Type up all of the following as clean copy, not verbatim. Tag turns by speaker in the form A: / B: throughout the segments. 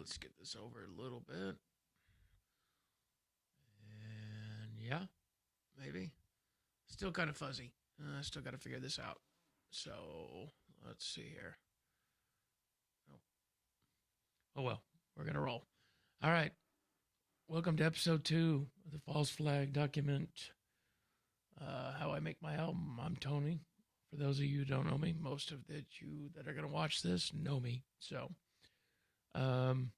A: let's get this over a little bit. And yeah, maybe. Still kind of fuzzy. I still got to figure this out. So let's see here. Oh, oh well, we're going to roll. All right. Welcome to episode 2 of the False Flag document. How I make my album. I'm Tony. For those of you who don't know me, most of you that are going to watch this know me. So um,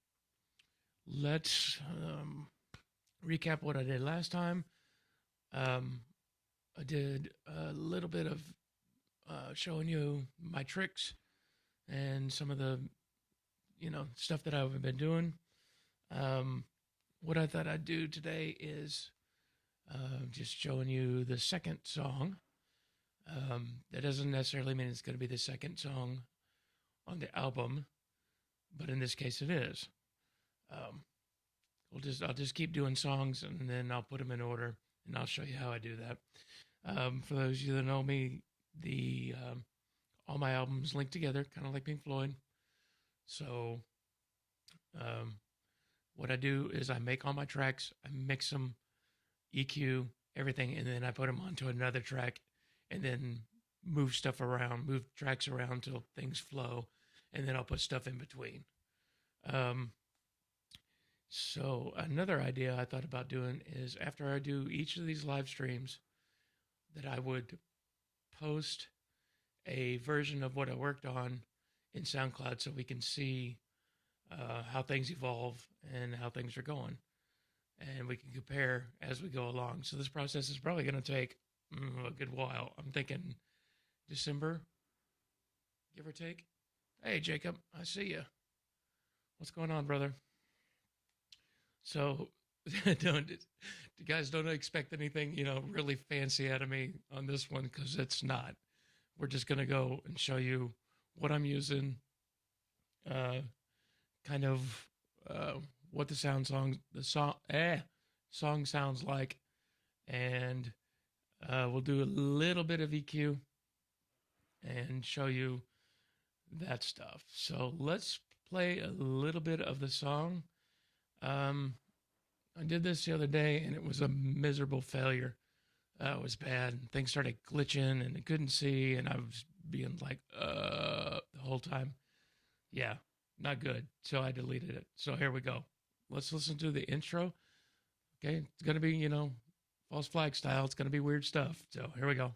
A: let's recap what I did last time. I did a little bit of showing you my tricks and some of the, stuff that I've been doing. What I thought I'd do today is just showing you the second song. That doesn't necessarily mean it's going to be the second song on the album, but in this case, it is. Um, I'll just keep doing songs and then I'll put them in order and I'll show you how I do that. For those of you that know me, the all my albums link together, kind of like Pink Floyd. So, what I do is I make all my tracks, I mix them, EQ, everything, and then I put them onto another track, and then move stuff around, move tracks around till things flow, and then I'll put stuff in between. Um, so another idea I thought about doing is after I do each of these live streams, that I would post a version of what I worked on in SoundCloud so we can see how things evolve and how things are going. And we can compare as we go along. So this process is probably going to take a good while. I'm thinking December, give or take. Hey, Jacob, I see you. What's going on, brother? So don't you guys don't expect anything, really fancy out of me on this one because it's not. We're just gonna go and show you what I'm using, kind of what the song sounds like, and we'll do a little bit of EQ and show you that stuff. So let's play a little bit of the song. I did this the other day and it was a miserable failure. It was bad. Things started glitching and I couldn't see, and I was being like, the whole time. Yeah, not good. So I deleted it. So here we go. Let's listen to the intro. Okay, it's going to be, false flag style. It's going to be weird stuff. So here we go.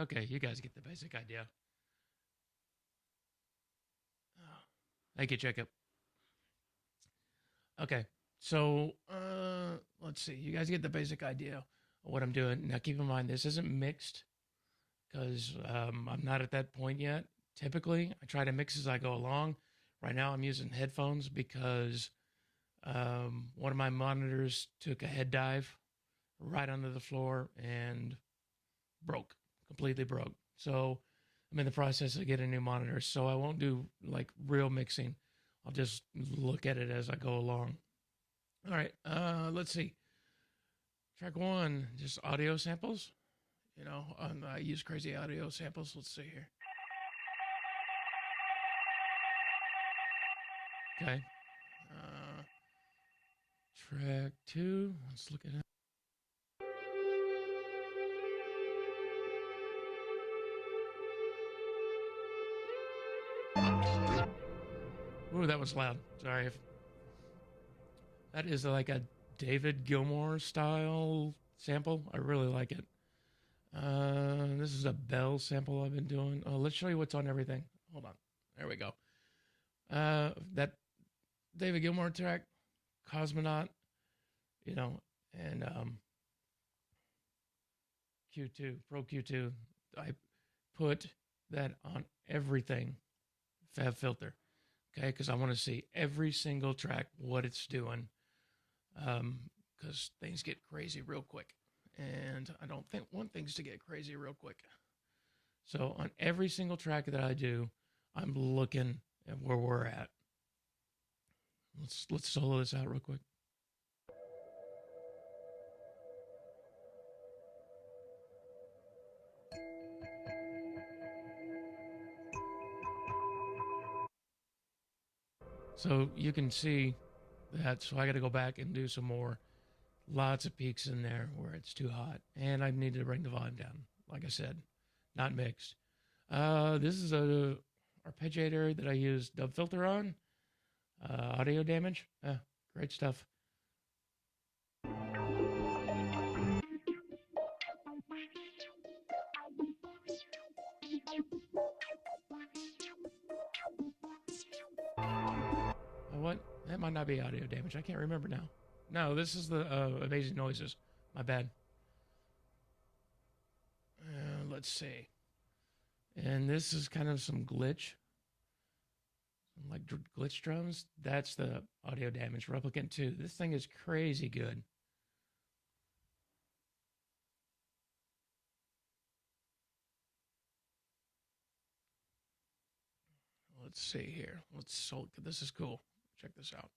A: Okay, you guys get the basic idea. Thank you, Jacob. Okay, so let's see. You guys get the basic idea of what I'm doing. Now, keep in mind, this isn't mixed. because I'm not at that point yet. Typically, I try to mix as I go along. Right now, I'm using headphones because one of my monitors took a head dive right onto the floor and broke, completely broke. So I'm in the process of getting a new monitor. So I won't do like real mixing. I'll just look at it as I go along. All right, let's see. Track one, just audio samples. I use crazy audio samples. Let's see here. Okay. Uh, Track two. Let's look at it. Ooh, that was loud. Sorry if that is like a David Gilmour style sample. I really like it. This is a Bell sample I've been doing. Oh, let's show you what's on everything. Hold on. There we go. That David Gilmour track, Cosmonaut, and Q2, Pro Q2. I put that on everything, Fab Filter, okay? Because I want to see every single track, what it's doing, because things get crazy real quick. And I don't want things to get crazy real quick. So on every single track that I do, I'm looking at where we're at. Let's solo this out real quick. So you can see that. So I got to go back and do some more. Lots of peaks in there where it's too hot, and I need to bring the volume down. Like I said, not mixed. This is a arpeggiator that I use dub filter on. Audio damage. Great stuff. What? That might not be audio damage. I can't remember now. No, this is the amazing noises. My bad. Let's see. And this is kind of some glitch, like glitch drums. That's the audio damage. Replicant 2. This thing is crazy good. Let's see here. This is cool. Check this out.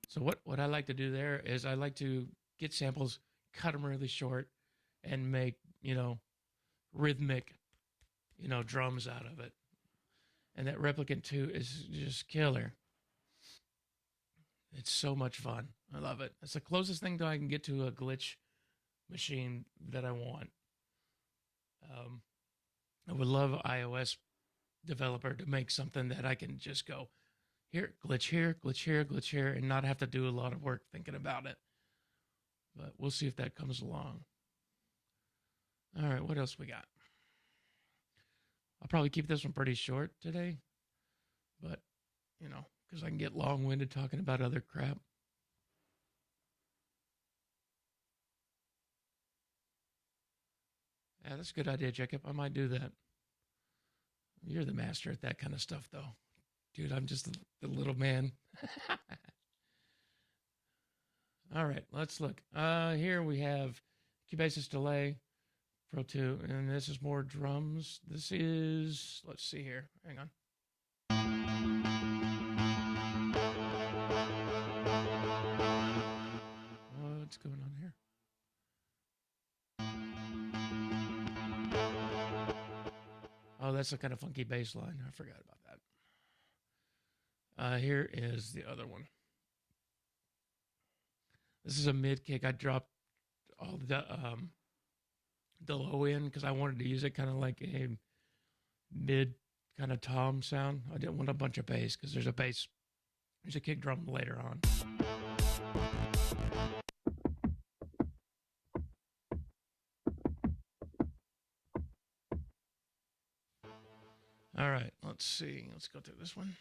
A: So what I like to do there is I like to get samples, cut them really short, and make rhythmic, drums out of it. And that Replicant 2 is just killer. It's so much fun. I love it. It's the closest thing that I can get to a glitch machine that I want. I would love iOS developer to make something that I can just go here, glitch here, glitch here, glitch here, and not have to do a lot of work thinking about it. But we'll see if that comes along. All right, what else we got? I'll probably keep this one pretty short today, but because I can get long-winded talking about other crap. Yeah, that's a good idea, Jacob. I might do that. You're the master at that kind of stuff, though. Dude, I'm just the little man. All right, let's look. Here we have Cubasis delay, Pro 2, and this is more drums. This is, let's see here. Hang on. What's going on here? Oh, that's a kind of funky bass line. I forgot about that. Here is the other one. This is a mid kick. I dropped all the low end because I wanted to use it kind of like a mid kind of tom sound. I didn't want a bunch of bass because there's a kick drum later on. All right, let's see. Let's go through this one.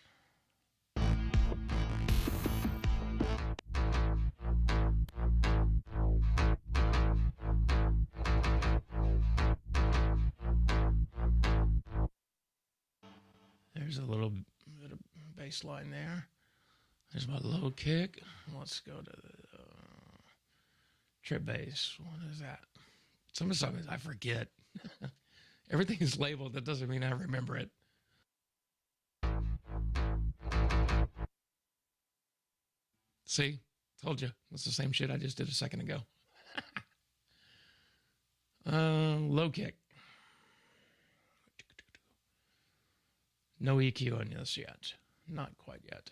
A: There's a little bit of bass line there. There's my low kick. Let's go to the trip bass. What is that? Some of the songs I forget. Everything is labeled. That doesn't mean I remember it. See? Told you. That's the same shit I just did a second ago. Low kick. No EQ on this yet. Not quite yet.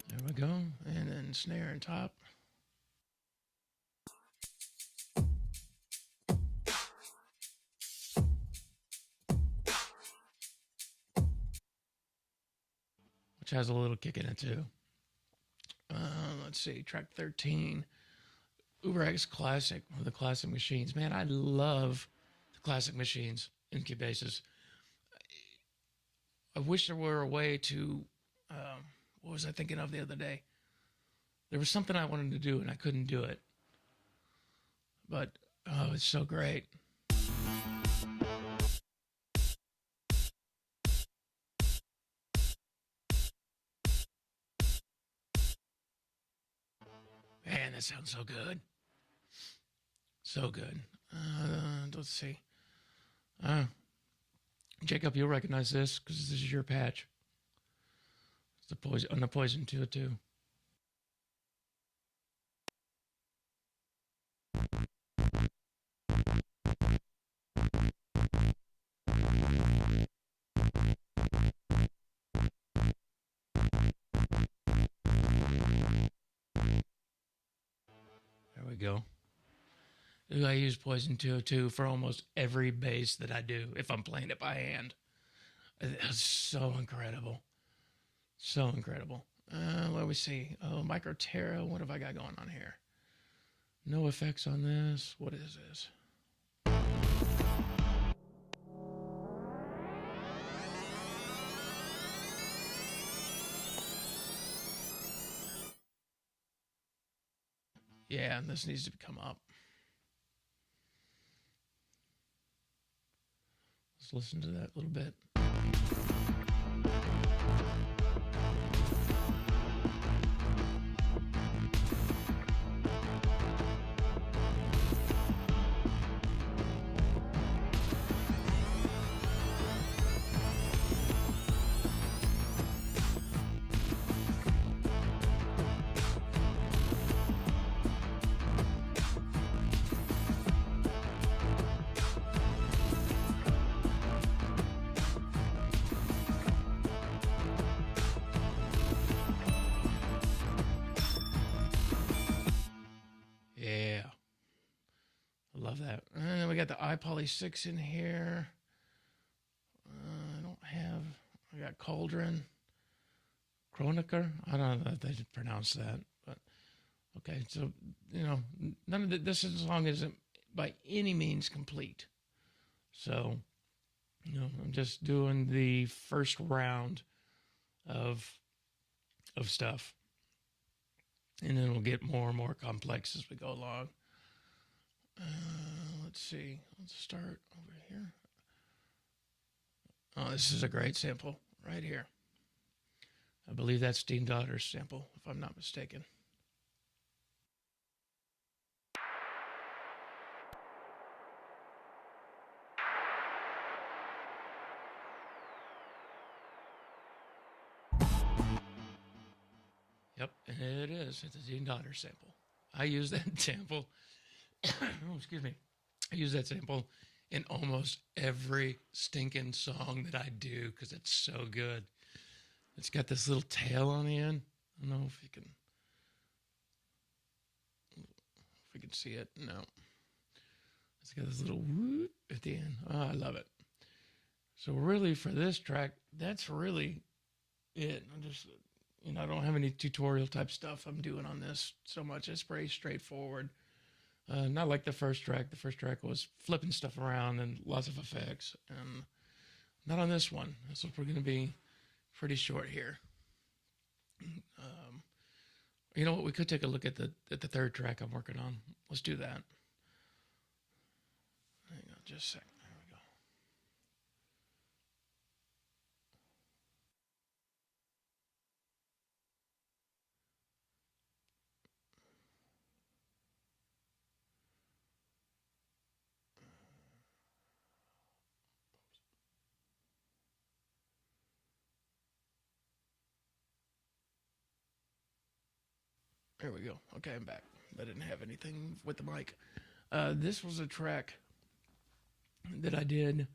A: There we go. And then snare and top. Which has a little kick in it too. Let's see, track 13. UberX Classic, one of the classic machines. Man, I love the classic machines in Cubases. I wish there were a way to, what was I thinking of the other day? There was something I wanted to do and I couldn't do it. But, oh, it's so great. Man, that sounds so good. So good. Let's see. Jacob, you'll recognize this because this is your patch. It's the poison on the Poison 202. There we go. I use Poison 202 for almost every bass that I do if I'm playing it by hand. It's so incredible. So incredible. What do we see? Oh, Micro Terra. What have I got going on here? No effects on this. What is this? Yeah, this needs to come up. Let's listen to that a little bit. Yeah. I love that. And then we got the iPoly 6 in here. I got Cauldron. Kronecker. I don't know if they pronounce that, but okay. So, none of this song isn't by any means complete. So, I'm just doing the first round of stuff. And then we'll get more and more complex as we go along. Let's see. Let's start over here. Oh, this is a great sample right here. I believe that's Dean Daughter's sample, if I'm not mistaken. Yep, and it is. It's a Dean Daughter sample. I use that sample. Oh, excuse me. I use that sample in almost every stinking song that I do because it's so good. It's got this little tail on the end. I don't know if you can see it. No. It's got this little whoop at the end. Oh, I love it. So really for this track, that's really it. I'm just, I don't have any tutorial type stuff I'm doing on this so much. It's pretty straightforward. Not like the first track. The first track was flipping stuff around and lots of effects. And not on this one. This one we're going to be pretty short here. You know what? We could take a look at the third track I'm working on. Let's do that. Hang on just a second. There we go. Okay, I'm back. I didn't have anything with the mic. This was a track that I did,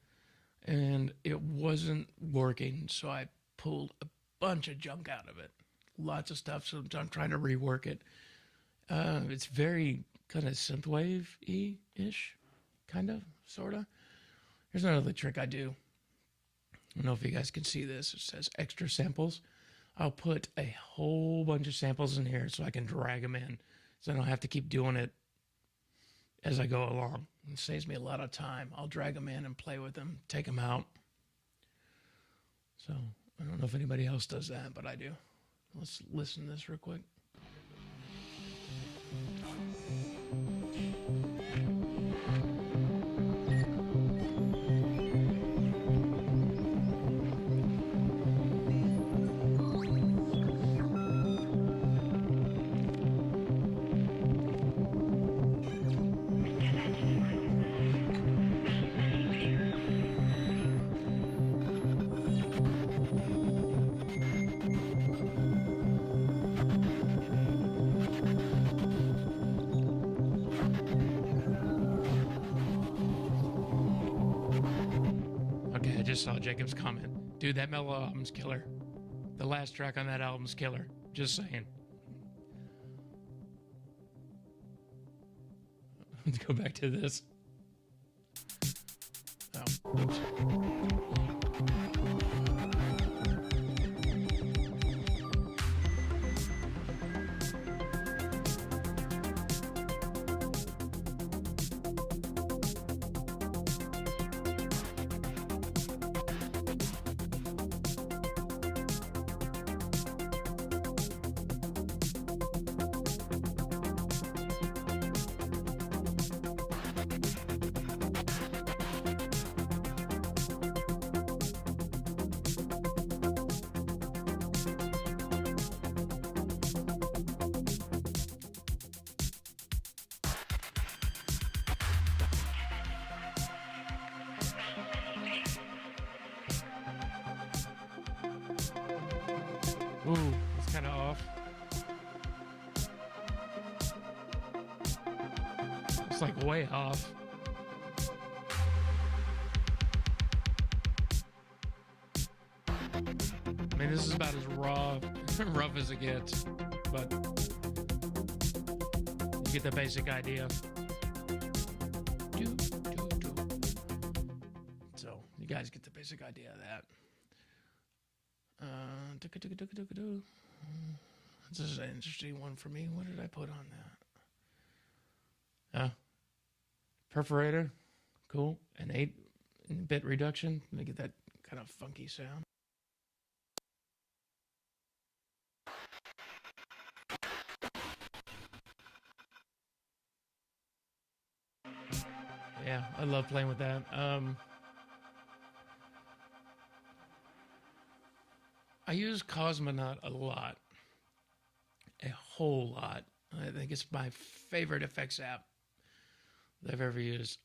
A: and it wasn't working, so I pulled a bunch of junk out of it. Lots of stuff, so I'm trying to rework it. It's very kind of synthwave-y-ish, kind of, sort of. Here's another trick I do. I don't know if you guys can see this. It says extra samples. I'll put a whole bunch of samples in here so I can drag them in, so I don't have to keep doing it as I go along. It saves me a lot of time. I'll drag them in and play with them, take them out. So I don't know if anybody else does that, but I do. Let's listen to this real quick. Okay, I just saw Jacob's comment. Dude, that mellow album's killer. The last track on that album's killer. Just saying. Let's go back to this. Oh, oops. Ooh, it's kind of off. It's like way off. I mean, this is about as rough as it gets, but you get the basic idea. So you guys get the basic idea of that. This is an interesting one for me. What did I put on that? Perforator, cool. An 8-bit reduction. Let me get that kind of funky sound. Yeah, I love playing with that. I use Cosmonaut a lot. A whole lot. I think it's my favorite effects app that I've ever used.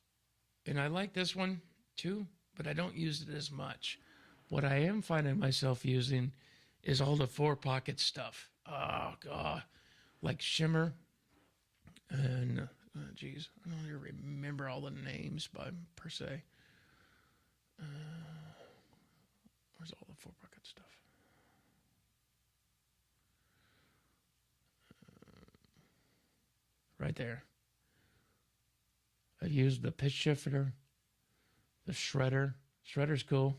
A: And I like this one too, but I don't use it as much. What I am finding myself using is all the 4-pocket stuff. Oh, God. Like Shimmer and, geez, I don't even remember all the names per se. Where's all the 4-pocket stuff? Right there. I've used the pitch shifter, the shredder. Shredder's cool.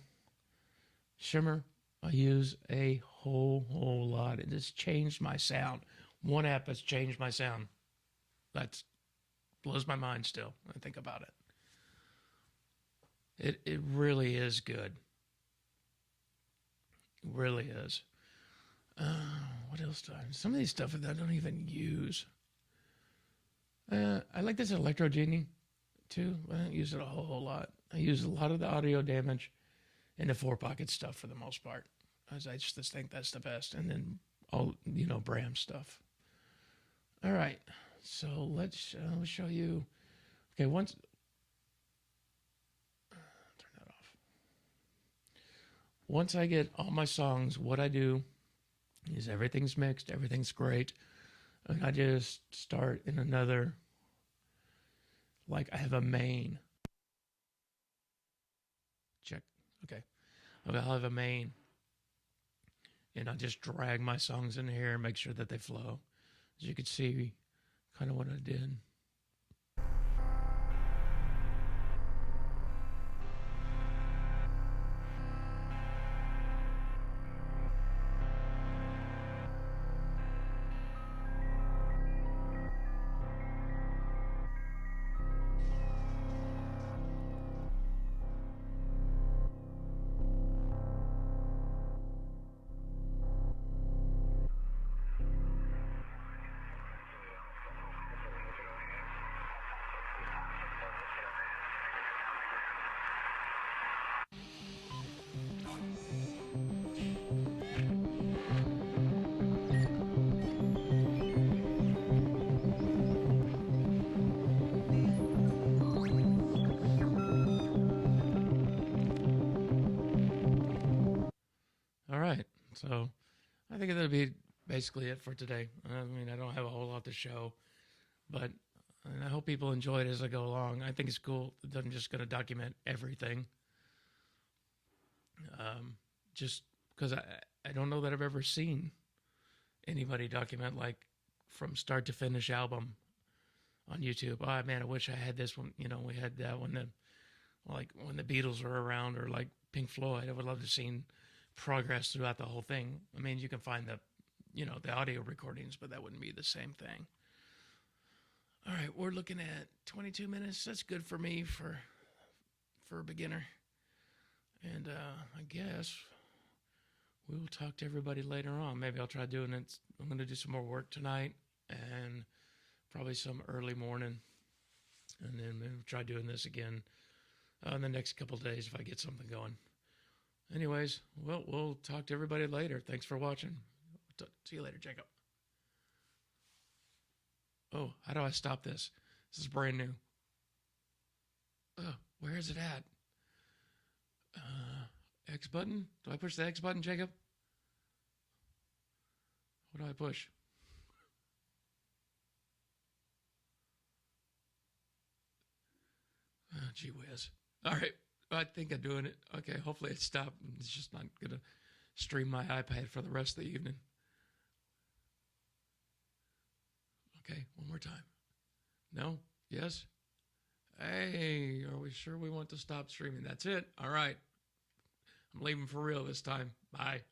A: Shimmer, I use a whole lot. It has changed my sound. One app has changed my sound. That blows my mind still when I think about it. It really is good. It really is. What else do I? Some of these stuff that I don't even use. I like this Electro Genie too. I don't use it a whole lot. I use a lot of the audio damage and the 4-pocket stuff for the most part. As I just think that's the best. And then all, Bram stuff. All right. So let's show you. Okay, turn that off. Once I get all my songs, what I do is everything's mixed, everything's great. And I just start in another, like I have a main. Check. Okay. I'll have a main. And I just drag my songs in here and make sure that they flow. As you can see, kind of what I did. All right. So I think that'll be basically it for today. I mean, I don't have a whole lot to show, but I hope people enjoy it as I go along. I think it's cool that I'm just going to document everything. Just because I don't know that I've ever seen anybody document like from start to finish album on YouTube. Oh man, I wish I had this one. We had that one that like when the Beatles were around or like Pink Floyd. I would love to have seen progress throughout the whole thing. I mean, you can find the audio recordings, but that wouldn't be the same thing. All right, we're looking at 22 minutes. That's good for me for a beginner. And I guess we will talk to everybody later on. Maybe I'll try doing it. I'm going to do some more work tonight and probably some early morning. And then maybe try doing this again in the next couple of days if I get something going. Anyways, well, we'll talk to everybody later. Thanks for watching. See you later, Jacob. Oh, how do I stop this? This is brand new. Where is it at? X button? Do I push the X button, Jacob? What do I push? Oh, gee whiz. All right. I think I'm doing it. Okay, hopefully it stopped. It's just not going to stream my iPad for the rest of the evening. Okay, one more time. No? Yes? Hey, are we sure we want to stop streaming? That's it. All right. I'm leaving for real this time. Bye.